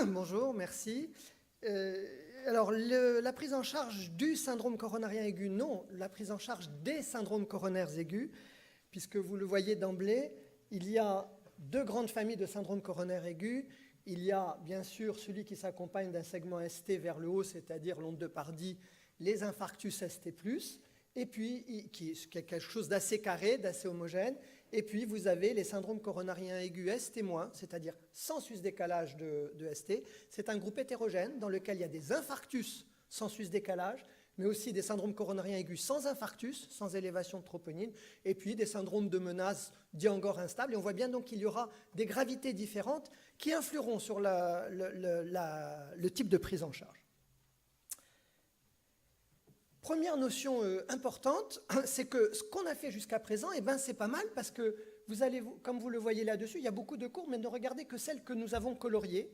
Bonjour, merci. Alors, la prise en charge du syndrome coronarien aigu, non, la prise en charge des syndromes coronaires aigus, puisque vous le voyez d'emblée, il y a deux grandes familles de syndromes coronaires aigus. Il y a bien sûr celui qui s'accompagne d'un segment ST vers le haut, c'est-à-dire l'onde de Pardy, les infarctus ST+, et puis qui est quelque chose d'assez carré, d'assez homogène. Et puis vous avez les syndromes coronariens aigus ST-, c'est-à-dire sans sus-décalage de ST. C'est un groupe hétérogène dans lequel il y a des infarctus sans sus-décalage, mais aussi des syndromes coronariens aigus sans infarctus, sans élévation de troponine, et puis des syndromes de menace dits encore instables. Et on voit bien donc qu'il y aura des gravités différentes qui influeront sur le type de prise en charge. Première notion importante, c'est que ce qu'on a fait jusqu'à présent, c'est pas mal parce que vous allez, comme vous le voyez là-dessus, il y a beaucoup de courbes, mais ne regardez que celles que nous avons coloriées.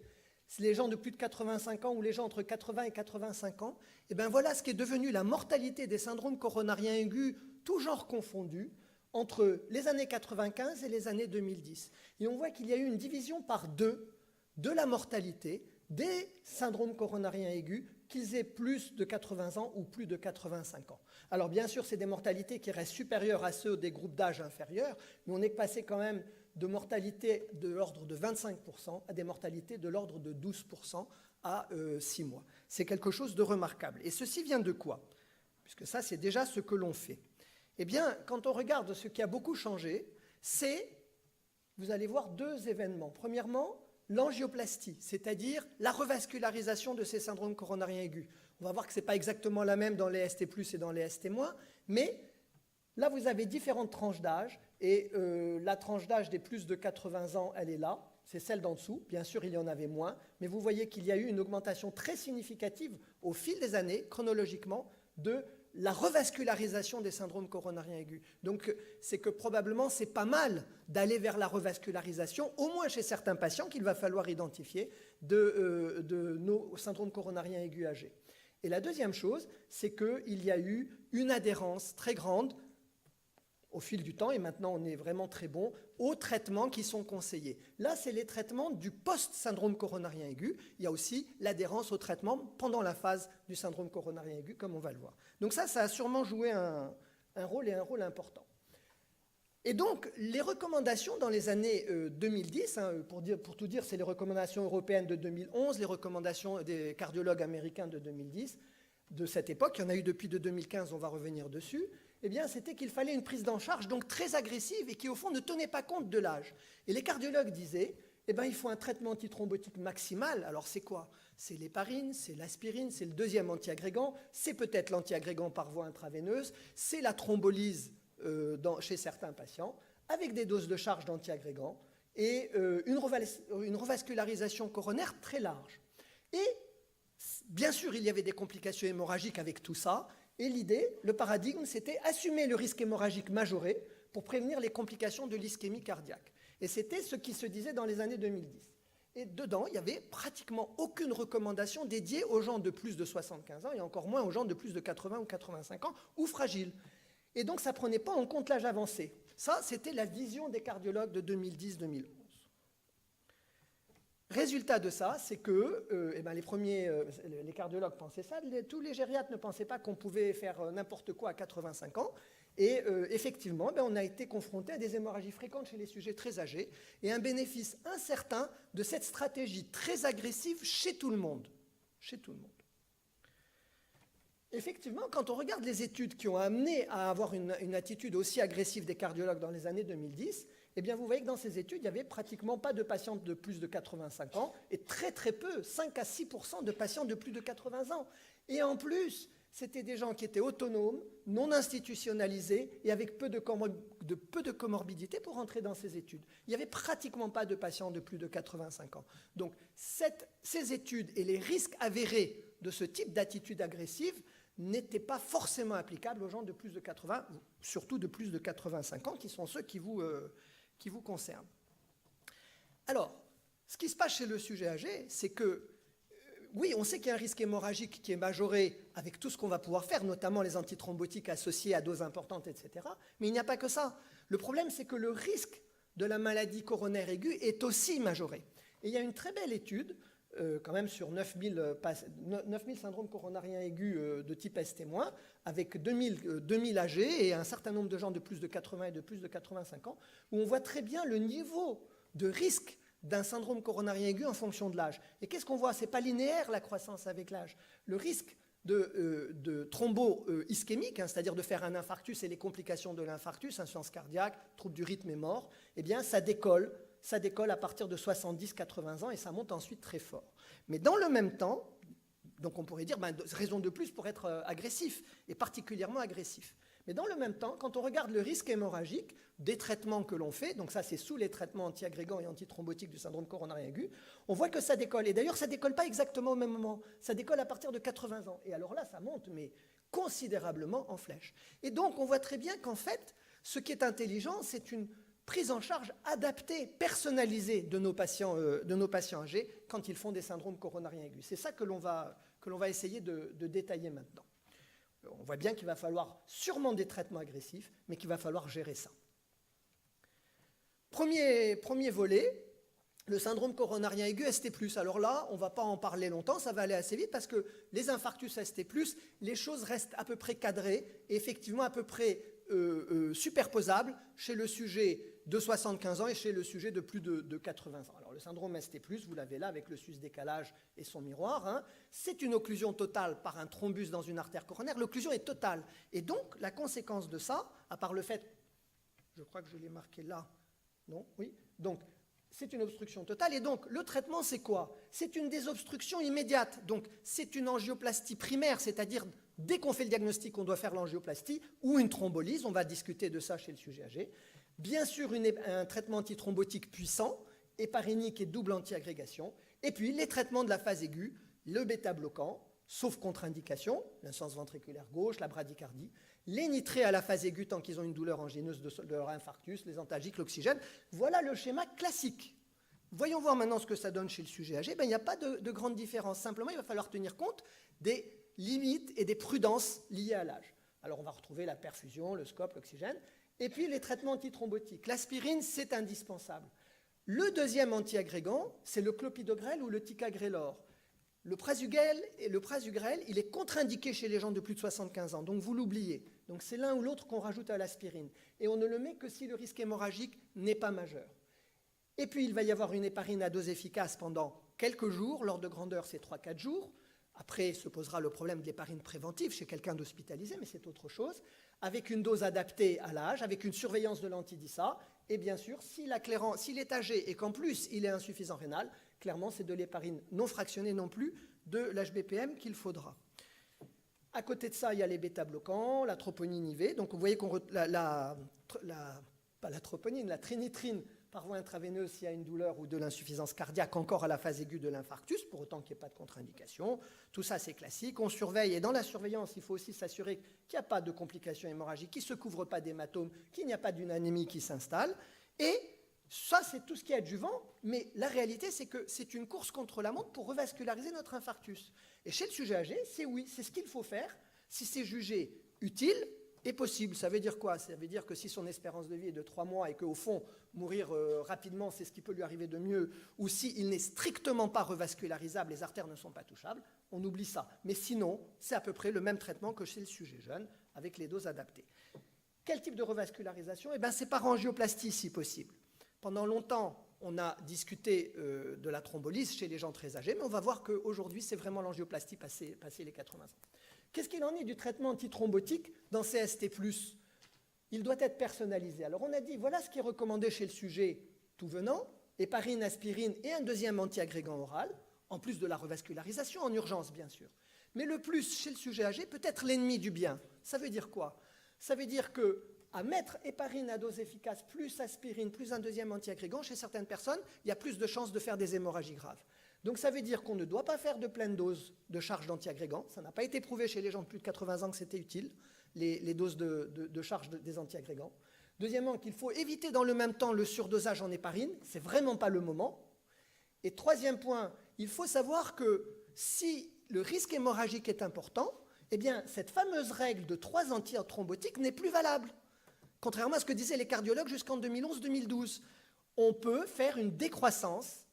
C'est les gens de plus de 85 ans ou les gens entre 80 et 85 ans. Et voilà ce qui est devenu la mortalité des syndromes coronariens aigus, tous genres confondus, entre les années 95 et les années 2010. Et on voit qu'il y a eu une division par deux de la mortalité des syndromes coronariens aigus, qu'ils aient plus de 80 ans ou plus de 85 ans. Alors bien sûr, c'est des mortalités qui restent supérieures à ceux des groupes d'âge inférieurs, mais on est passé quand même de mortalité de l'ordre de 25% à des mortalités de l'ordre de 12% à 6 mois. C'est quelque chose de remarquable. Et ceci vient de quoi? Puisque ça, c'est déjà ce que l'on fait. Eh bien, quand on regarde ce qui a beaucoup changé, c'est, vous allez voir deux événements. Premièrement, l'angioplastie, c'est-à-dire la revascularisation de ces syndromes coronariens aigus. On va voir que ce n'est pas exactement la même dans les ST+, et dans les ST-, mais là, vous avez différentes tranches d'âge, et la tranche d'âge des plus de 80 ans, elle est là, c'est celle d'en dessous. Bien sûr, il y en avait moins, mais vous voyez qu'il y a eu une augmentation très significative au fil des années, chronologiquement, de la revascularisation des syndromes coronariens aigus. Donc, c'est que probablement, c'est pas mal d'aller vers la revascularisation, au moins chez certains patients qu'il va falloir identifier de nos syndromes coronariens aigus âgés. Et la deuxième chose, c'est qu'il y a eu une adhérence très grande au fil du temps, et maintenant on est vraiment très bon, aux traitements qui sont conseillés. Là, c'est les traitements du post-syndrome coronarien aigu. Il y a aussi l'adhérence au traitement pendant la phase du syndrome coronarien aigu, comme on va le voir. Donc ça a sûrement joué un rôle, et un rôle important. Et donc, les recommandations dans les années 2010, pour tout dire, c'est les recommandations européennes de 2011, les recommandations des cardiologues américains de 2010, de cette époque, il y en a eu depuis de 2015, on va revenir dessus, eh bien, c'était qu'il fallait une prise en charge donc très agressive et qui, au fond, ne tenait pas compte de l'âge. Et les cardiologues disaient, il faut un traitement antithrombotique maximal. Alors, c'est quoi? C'est l'héparine, c'est l'aspirine, c'est le deuxième antiagrégant, c'est peut-être l'antiagrégant par voie intraveineuse, c'est la thrombolyse chez certains patients, avec des doses de charge d'antiagrégants et une revascularisation coronaire très large. Et bien sûr, il y avait des complications hémorragiques avec tout ça, et l'idée, le paradigme, c'était assumer le risque hémorragique majoré pour prévenir les complications de l'ischémie cardiaque. Et c'était ce qui se disait dans les années 2010. Et dedans, il n'y avait pratiquement aucune recommandation dédiée aux gens de plus de 75 ans, et encore moins aux gens de plus de 80 ou 85 ans, ou fragiles. Et donc, ça ne prenait pas en compte l'âge avancé. Ça, c'était la vision des cardiologues de 2010-2011. Résultat de ça, c'est que les cardiologues pensaient ça, tous les gériatres ne pensaient pas qu'on pouvait faire n'importe quoi à 85 ans. Et effectivement, on a été confronté à des hémorragies fréquentes chez les sujets très âgés et un bénéfice incertain de cette stratégie très agressive chez tout le monde. Chez tout le monde. Effectivement, quand on regarde les études qui ont amené à avoir une attitude aussi agressive des cardiologues dans les années 2010, vous voyez que dans ces études, il n'y avait pratiquement pas de patients de plus de 85 ans et très très peu, 5 à 6% de patients de plus de 80 ans. Et en plus, c'était des gens qui étaient autonomes, non institutionnalisés et avec peu de comorbidité pour entrer dans ces études. Il n'y avait pratiquement pas de patients de plus de 85 ans. Donc ces études et les risques avérés de ce type d'attitude agressive n'étaient pas forcément applicables aux gens de plus de 80, surtout de plus de 85 ans, qui sont ceux qui vous concernent. Alors, ce qui se passe chez le sujet âgé, c'est que, oui, on sait qu'il y a un risque hémorragique qui est majoré avec tout ce qu'on va pouvoir faire, notamment les antithrombotiques associés à doses importantes, etc. Mais il n'y a pas que ça. Le problème, c'est que le risque de la maladie coronaire aiguë est aussi majoré. Et il y a une très belle étude quand même sur 9000 syndromes coronariens aigus de type ST-, avec 2000 âgés et un certain nombre de gens de plus de 80 et de plus de 85 ans, où on voit très bien le niveau de risque d'un syndrome coronarien aigu en fonction de l'âge. Et qu'est-ce qu'on voit? Ce n'est pas linéaire la croissance avec l'âge. Le risque de thrombo-ischémique, c'est-à-dire de faire un infarctus et les complications de l'infarctus, insuffisance cardiaque, trouble du rythme et mort, eh bien ça décolle à partir de 70-80 ans et ça monte ensuite très fort. Mais dans le même temps, donc on pourrait dire, raison de plus pour être agressif, et particulièrement agressif. Mais dans le même temps, quand on regarde le risque hémorragique des traitements que l'on fait, donc ça c'est sous les traitements antiagrégants et antithrombotiques du syndrome coronarien aigu, on voit que ça décolle. Et d'ailleurs, ça ne décolle pas exactement au même moment. Ça décolle à partir de 80 ans. Et alors là, ça monte, mais considérablement en flèche. Et donc, on voit très bien qu'en fait, ce qui est intelligent, c'est une prise en charge adaptée, personnalisée de nos patients âgés quand ils font des syndromes coronariens aigus. C'est ça que l'on va essayer de détailler maintenant. On voit bien qu'il va falloir sûrement des traitements agressifs, mais qu'il va falloir gérer ça. Premier volet, le syndrome coronarien aigu ST+. Alors là, on ne va pas en parler longtemps, ça va aller assez vite parce que les infarctus ST+, les choses restent à peu près cadrées et effectivement à peu près superposables chez le sujet de 75 ans et chez le sujet de plus de 80 ans. Alors le syndrome ST+, vous l'avez là avec le sus-décalage et son miroir, c'est une occlusion totale par un thrombus dans une artère coronaire. L'occlusion est totale. Et donc, la conséquence de ça, à part le fait, je crois que je l'ai marqué là, non? Oui. Donc, c'est une obstruction totale. Et donc, le traitement, c'est quoi? C'est une désobstruction immédiate. Donc, c'est une angioplastie primaire, c'est-à-dire, dès qu'on fait le diagnostic, on doit faire l'angioplastie ou une thrombolyse. On va discuter de ça chez le sujet âgé. Bien sûr, un traitement antithrombotique puissant, héparinique et double antiagrégation. Et puis, les traitements de la phase aiguë, le bêta-bloquant, sauf contre-indication, l'insuffisance ventriculaire gauche, la bradycardie, les nitrés à la phase aiguë tant qu'ils ont une douleur angineuse de leur infarctus, les antalgiques, l'oxygène. Voilà le schéma classique. Voyons voir maintenant ce que ça donne chez le sujet âgé. Il n'y a pas de grande différence. Simplement, il va falloir tenir compte des limites et des prudences liées à l'âge. Alors, on va retrouver la perfusion, le scope, l'oxygène. Et puis, les traitements antithrombotiques. L'aspirine, c'est indispensable. Le deuxième antiagrégant, c'est le clopidogrel ou le ticagrelor. Le prasugrel, il est contre-indiqué chez les gens de plus de 75 ans, donc vous l'oubliez. Donc c'est l'un ou l'autre qu'on rajoute à l'aspirine. Et on ne le met que si le risque hémorragique n'est pas majeur. Et puis il va y avoir une héparine à dose efficace pendant quelques jours, l'ordre de grandeur c'est 3-4 jours. Après se posera le problème de l'héparine préventive chez quelqu'un d'hospitalisé, mais c'est autre chose, avec une dose adaptée à l'âge, avec une surveillance de l'anti-DISA, et bien sûr, s'il est âgé et qu'en plus il est insuffisant rénal, clairement, c'est de l'héparine non fractionnée non plus, de l'HBPM qu'il faudra. À côté de ça, il y a les bêta-bloquants, la troponine IV. Donc, vous voyez qu'on la trinitrine par voie intraveineuse s'il y a une douleur ou de l'insuffisance cardiaque encore à la phase aiguë de l'infarctus, pour autant qu'il n'y ait pas de contre-indication. Tout ça, c'est classique. On surveille, et dans la surveillance, il faut aussi s'assurer qu'il n'y a pas de complications hémorragiques, qu'il ne se couvre pas d'hématomes, qu'il n'y a pas d'une anémie qui s'installe. Et ça, c'est tout ce qui est adjuvant, mais la réalité, c'est que c'est une course contre la montre pour revasculariser notre infarctus. Et chez le sujet âgé, c'est oui, c'est ce qu'il faut faire si c'est jugé utile et possible. Ça veut dire quoi? Ça veut dire que si son espérance de vie est de 3 mois et qu'au fond, mourir rapidement, c'est ce qui peut lui arriver de mieux, ou s'il n'est strictement pas revascularisable, les artères ne sont pas touchables, on oublie ça. Mais sinon, c'est à peu près le même traitement que chez le sujet jeune, avec les doses adaptées. Quel type de revascularisation? Eh bien, c'est par angioplastie si possible. Pendant longtemps, on a discuté de la thrombolyse chez les gens très âgés, mais on va voir qu'aujourd'hui, c'est vraiment l'angioplastie passé les 80 ans. Qu'est-ce qu'il en est du traitement antithrombotique dans CST+? Il doit être personnalisé. Alors on a dit, voilà ce qui est recommandé chez le sujet tout venant, héparine, aspirine et un deuxième antiagrégant oral, en plus de la revascularisation en urgence, bien sûr. Mais le plus chez le sujet âgé peut être l'ennemi du bien. Ça veut dire quoi? Ça veut dire que à mettre héparine à dose efficace plus aspirine plus un deuxième antiagrégant, chez certaines personnes, il y a plus de chances de faire des hémorragies graves. Donc ça veut dire qu'on ne doit pas faire de pleine dose de charge d'antiagrégant. Ça n'a pas été prouvé chez les gens de plus de 80 ans que c'était utile, les doses de charge des antiagrégants. Deuxièmement, qu'il faut éviter dans le même temps le surdosage en héparine. C'est vraiment pas le moment. Et troisième point, il faut savoir que si le risque hémorragique est important, eh bien cette fameuse règle de 3 antithrombotiques n'est plus valable. Contrairement à ce que disaient les cardiologues jusqu'en 2011-2012. On peut faire une décroissance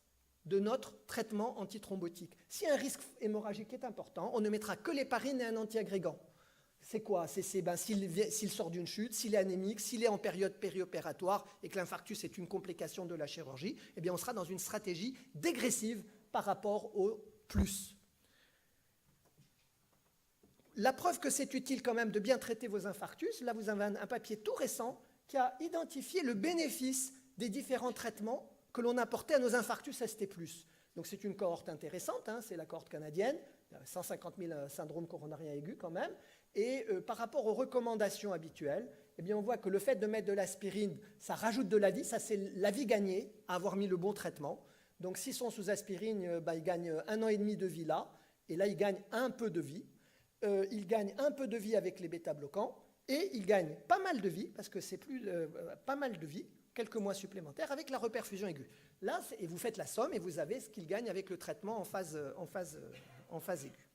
de notre traitement antithrombotique. Si un risque hémorragique est important, on ne mettra que l'héparine et un antiagrégant. C'est quoi? S'il sort d'une chute, s'il est anémique, s'il est en période périopératoire et que l'infarctus est une complication de la chirurgie, eh bien on sera dans une stratégie dégressive par rapport au plus. La preuve que c'est utile quand même de bien traiter vos infarctus, là vous avez un papier tout récent qui a identifié le bénéfice des différents traitements que l'on apportait à nos infarctus ST+. Donc c'est une cohorte intéressante, hein, c'est la cohorte canadienne, 150 000 syndromes coronariens aigus quand même, et par rapport aux recommandations habituelles, eh bien on voit que le fait de mettre de l'aspirine, ça rajoute de la vie, ça c'est la vie gagnée à avoir mis le bon traitement. Donc s'ils sont sous aspirine, ils gagnent 1 an et demi de vie là, et là ils gagnent un peu de vie. Ils gagnent un peu de vie avec les bêta-bloquants, et ils gagnent pas mal de vie, parce que c'est pas mal de vie, quelques mois supplémentaires, avec la reperfusion aiguë. Là, et vous faites la somme, et vous avez ce qu'ils gagnent avec le traitement en phase aiguë.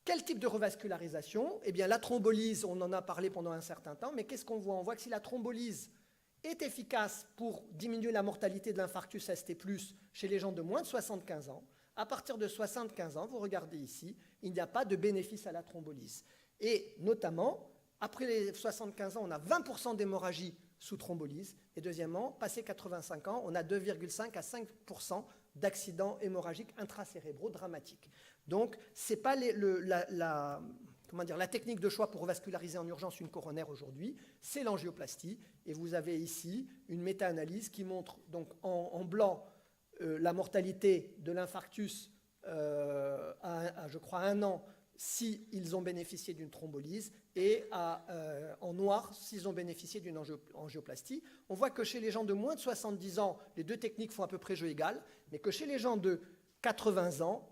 Quel type de revascularisation? Eh bien, la thrombolyse, on en a parlé pendant un certain temps, mais qu'est-ce qu'on voit? On voit que si la thrombolyse est efficace pour diminuer la mortalité de l'infarctus ST+, chez les gens de moins de 75 ans, à partir de 75 ans, vous regardez ici, il n'y a pas de bénéfice à la thrombolyse. Et notamment, après les 75 ans, on a 20% d'hémorragie sous thrombolyse. Et deuxièmement, passé 85 ans, on a 2,5 à 5% d'accidents hémorragiques intracérébraux dramatiques. Donc, ce n'est pas la technique de choix pour revasculariser en urgence une coronaire aujourd'hui, c'est l'angioplastie. Et vous avez ici une méta-analyse qui montre donc en blanc la mortalité de l'infarctus je crois, 1 an s'ils ont bénéficié d'une thrombolyse et en noir s'ils ont bénéficié d'une angioplastie. On voit que chez les gens de moins de 70 ans, les deux techniques font à peu près jeu égal, mais que chez les gens de 80 ans,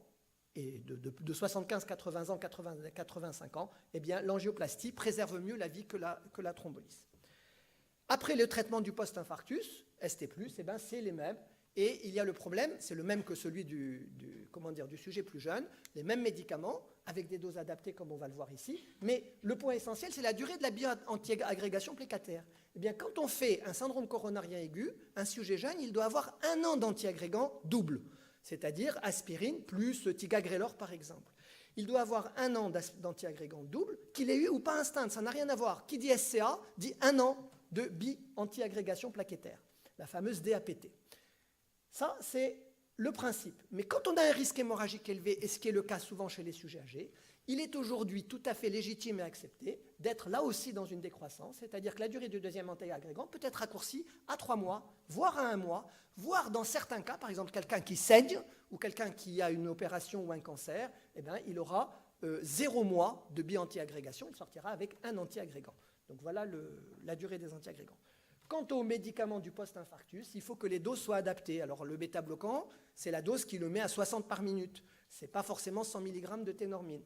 et de 75, 80 ans, 85 ans, eh bien, l'angioplastie préserve mieux la vie que la thrombolyse. Après le traitement du post-infarctus, ST+, eh bien, c'est les mêmes. Et il y a le problème, c'est le même que celui du sujet plus jeune, les mêmes médicaments, avec des doses adaptées comme on va le voir ici, mais le point essentiel, c'est la durée de la bioantiagrégation plécataire. Eh bien, quand on fait un syndrome coronarien aigu, un sujet jeune, il doit avoir 1 an d'antiagrégant double, c'est-à-dire aspirine plus ticagrelor par exemple. Il doit avoir 1 an d'antiagrégant double, qu'il ait eu ou pas un stent, ça n'a rien à voir. Qui dit SCA dit 1 an de bi-antiagrégation plaquettaire, la fameuse DAPT. Ça, c'est le principe. Mais quand on a un risque hémorragique élevé, et ce qui est le cas souvent chez les sujets âgés, il est aujourd'hui tout à fait légitime et accepté d'être là aussi dans une décroissance, c'est-à-dire que la durée du deuxième antiagrégant peut être raccourcie à 3 mois, voire à 1 mois, voire dans certains cas, par exemple quelqu'un qui saigne ou quelqu'un qui a une opération ou un cancer, eh bien, il aura 0 mois de bi-antiagrégation, il sortira avec un antiagrégant. Donc voilà la durée des antiagrégants. Quant aux médicaments du post-infarctus, il faut que les doses soient adaptées. Alors le bêta-bloquant, c'est la dose qui le met à 60 par minute. Ce n'est pas forcément 100 mg de ténormine.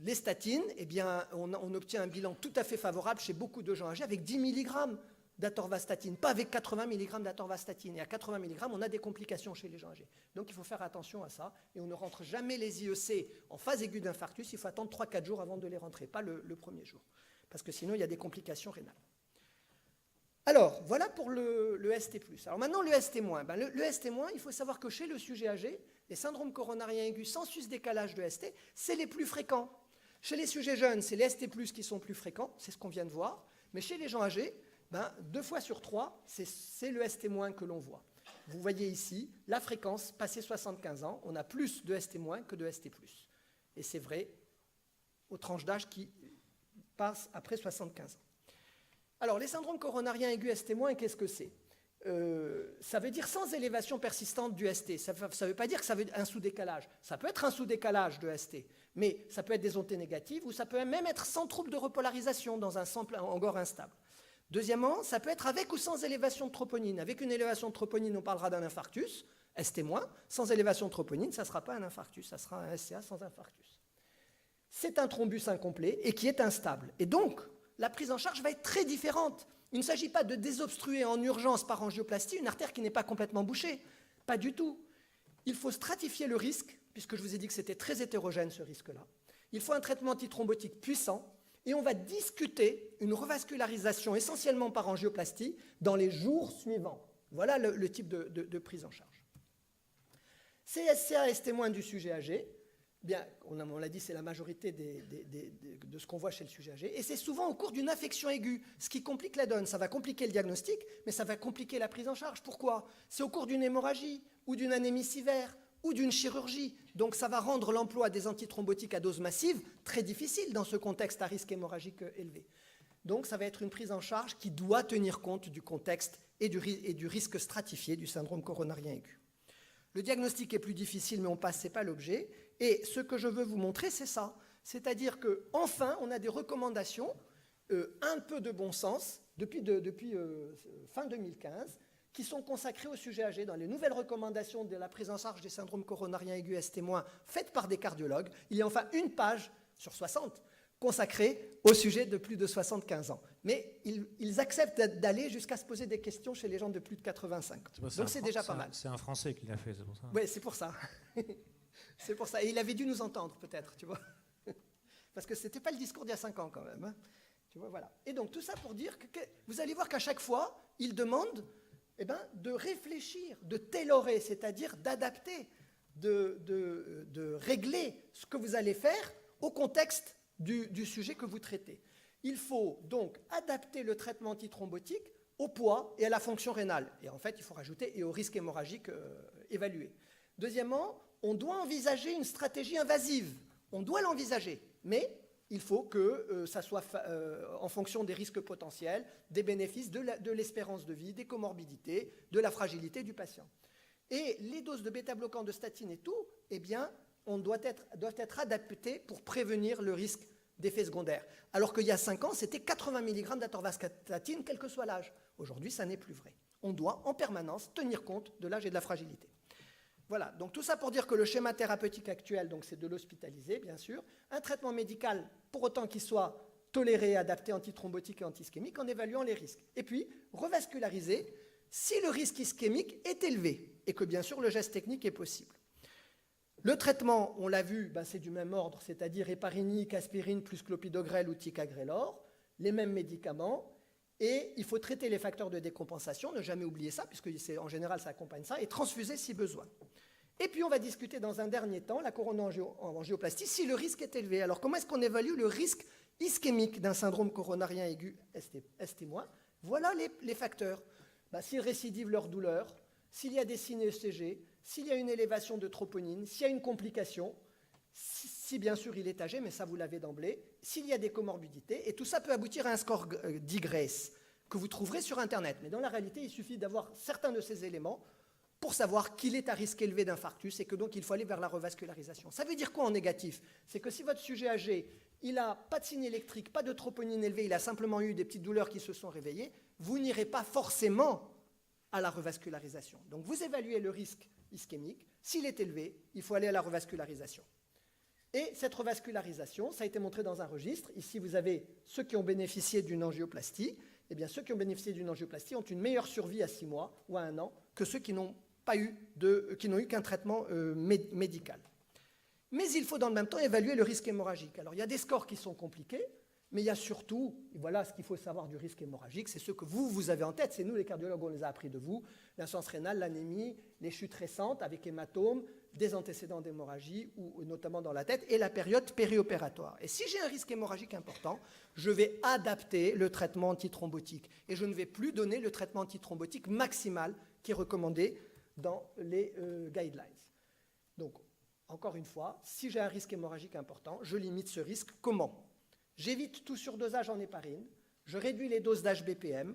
Les statines, eh bien, on obtient un bilan tout à fait favorable chez beaucoup de gens âgés avec 10 mg d'atorvastatine, pas avec 80 mg d'atorvastatine. Et à 80 mg, on a des complications chez les gens âgés. Donc il faut faire attention à ça. Et on ne rentre jamais les IEC en phase aiguë d'infarctus. Il faut attendre 3-4 jours avant de les rentrer, pas le premier jour. Parce que sinon, il y a des complications rénales. Alors, voilà pour le ST+. Alors maintenant, le ST-. Le ST-, il faut savoir que chez le sujet âgé, les syndromes coronariens aigus sans sus-décalage de ST, c'est les plus fréquents. Chez les sujets jeunes, c'est les ST+, qui sont plus fréquents, c'est ce qu'on vient de voir. Mais chez les gens âgés, 2 fois sur 3, c'est le ST- que l'on voit. Vous voyez ici, la fréquence, passé 75 ans, on a plus de ST- que de ST+. Et c'est vrai aux tranches d'âge qui passent après 75 ans. Alors, les syndromes coronariens aigus ST-, qu'est-ce que c'est? Ça veut dire sans élévation persistante du ST. Ça ne veut pas dire que ça veut un sous-décalage. Ça peut être un sous-décalage de ST, mais ça peut être des ondes négatives ou ça peut même être sans trouble de repolarisation dans un sample encore instable. Deuxièmement, ça peut être avec ou sans élévation de troponine. Avec une élévation de troponine, on parlera d'un infarctus, ST-. Sans élévation de troponine, ça ne sera pas un infarctus, ça sera un SCA sans infarctus. C'est un thrombus incomplet et qui est instable. Et donc, la prise en charge va être très différente. Il ne s'agit pas de désobstruer en urgence par angioplastie une artère qui n'est pas complètement bouchée. Pas du tout. Il faut stratifier le risque, puisque je vous ai dit que c'était très hétérogène ce risque-là. Il faut un traitement antithrombotique puissant et on va discuter une revascularisation essentiellement par angioplastie dans les jours suivants. Voilà le type de prise en charge. CSCA, S témoin du sujet âgé. Bien, on l'a dit, c'est la majorité de ce qu'on voit chez le sujet âgé. Et c'est souvent au cours d'une affection aiguë, ce qui complique la donne. Ça va compliquer le diagnostic, mais ça va compliquer la prise en charge. Pourquoi? C'est au cours d'une hémorragie, ou d'une anémie sévère, ou d'une chirurgie. Donc ça va rendre l'emploi des antithrombotiques à dose massive très difficile dans ce contexte à risque hémorragique élevé. Donc ça va être une prise en charge qui doit tenir compte du contexte et du risque stratifié du syndrome coronarien aigu. Le diagnostic est plus difficile, mais on passe, ce n'est pas l'objet. Et ce que je veux vous montrer, c'est ça. C'est-à-dire qu'enfin, on a des recommandations, un peu de bon sens, depuis fin 2015, qui sont consacrées au sujet âgé dans les nouvelles recommandations de la prise en charge des syndromes coronariens aigus S témoins faites par des cardiologues. Il y a enfin une page sur 60 consacrée au sujet de plus de 75 ans. Mais ils acceptent d'aller jusqu'à se poser des questions chez les gens de plus de 85 ans. Donc c'est déjà pas mal. C'est un Français qui l'a fait, c'est pour ça. Oui, c'est pour ça. C'est pour ça. Et il avait dû nous entendre, peut-être, tu vois. Parce que ce n'était pas le discours d'il y a 5 ans, quand même. Hein. Tu vois, voilà. Et donc, tout ça pour dire que vous allez voir qu'à chaque fois, il demande de réfléchir, de tailorer, c'est-à-dire d'adapter, de régler ce que vous allez faire au contexte du sujet que vous traitez. Il faut donc adapter le traitement antithrombotique au poids et à la fonction rénale. Et en fait, il faut rajouter et au risque hémorragique évalué. Deuxièmement, on doit envisager une stratégie invasive. On doit l'envisager, mais il faut que ça soit en fonction des risques potentiels, des bénéfices, de l'espérance de vie, des comorbidités, de la fragilité du patient. Et les doses de bêta-bloquants, de statine et tout, eh bien, doivent être adaptées pour prévenir le risque d'effets secondaires. Alors qu'il y a 5 ans, c'était 80 mg d'atorvastatine, quel que soit l'âge. Aujourd'hui, ça n'est plus vrai. On doit en permanence tenir compte de l'âge et de la fragilité. Voilà, donc tout ça pour dire que le schéma thérapeutique actuel, c'est de l'hospitaliser, bien sûr, un traitement médical, pour autant qu'il soit toléré, adapté, antithrombotique et antiischémique, en évaluant les risques. Et puis, revasculariser si le risque ischémique est élevé et que, bien sûr, le geste technique est possible. Le traitement, on l'a vu, c'est du même ordre, c'est-à-dire héparinique, aspirine plus clopidogrel ou ticagrelor, les mêmes médicaments, et il faut traiter les facteurs de décompensation, ne jamais oublier ça, puisque en général ça accompagne ça, et transfuser si besoin. Et puis on va discuter dans un dernier temps, la coronangioplastie, si le risque est élevé. Alors comment est-ce qu'on évalue le risque ischémique d'un syndrome coronarien aigu S témoin? Voilà les facteurs. S'il récidive leur douleur, s'il y a des signes ECG, s'il y a une élévation de troponine, s'il y a une complication, si bien sûr il est âgé, mais ça vous l'avez d'emblée, s'il y a des comorbidités, et tout ça peut aboutir à un score d'Y que vous trouverez sur Internet. Mais dans la réalité, il suffit d'avoir certains de ces éléments pour savoir qu'il est à risque élevé d'infarctus et que donc il faut aller vers la revascularisation. Ça veut dire quoi en négatif? C'est que si votre sujet âgé, il n'a pas de signe électrique, pas de troponine élevée, il a simplement eu des petites douleurs qui se sont réveillées, vous n'irez pas forcément à la revascularisation. Donc vous évaluez le risque ischémique. S'il est élevé, il faut aller à la revascularisation. Et cette revascularisation, ça a été montré dans un registre. Ici, vous avez ceux qui ont bénéficié d'une angioplastie. Eh bien, ceux qui ont bénéficié d'une angioplastie ont une meilleure survie à 6 mois ou à 1 an que ceux qui n'ont eu qu'un traitement médical. Mais il faut dans le même temps évaluer le risque hémorragique. Alors, il y a des scores qui sont compliqués, mais il y a surtout, voilà ce qu'il faut savoir du risque hémorragique, c'est ce que vous avez en tête, c'est nous les cardiologues, on les a appris de vous, l'insuffisance rénale, l'anémie, les chutes récentes avec hématome, des antécédents d'hémorragie, ou notamment dans la tête, et la période périopératoire. Et si j'ai un risque hémorragique important, je vais adapter le traitement antithrombotique, et je ne vais plus donner le traitement antithrombotique maximal qui est recommandé dans les guidelines. Donc, encore une fois, si j'ai un risque hémorragique important, je limite ce risque. Comment? J'évite tout surdosage en héparine, je réduis les doses d'HBPM,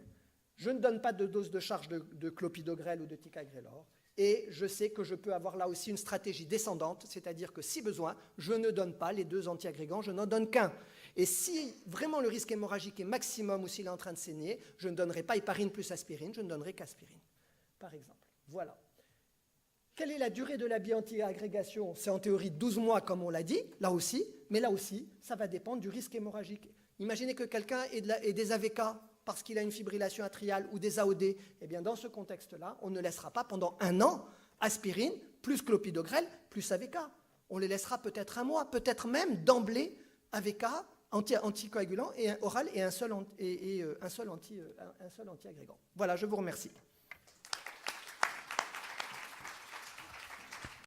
je ne donne pas de dose de charge de clopidogrel ou de ticagrelor, et je sais que je peux avoir là aussi une stratégie descendante, c'est-à-dire que si besoin, je ne donne pas les 2 antiagrégants, je n'en donne qu'un. Et si vraiment le risque hémorragique est maximum ou s'il est en train de saigner, je ne donnerai pas héparine plus aspirine, je ne donnerai qu'aspirine, par exemple. Voilà. Quelle est la durée de la bi-antiagrégation? C'est en théorie 12 mois, comme on l'a dit, là aussi, mais là aussi, ça va dépendre du risque hémorragique. Imaginez que quelqu'un ait des AVK parce qu'il a une fibrillation atriale ou des AOD. Eh bien, dans ce contexte-là, on ne laissera pas pendant 1 an aspirine, plus clopidogrel, plus AVK. On les laissera peut-être 1 mois, peut-être même d'emblée AVK, anticoagulant et oral et un seul antiagrégant. Voilà, je vous remercie.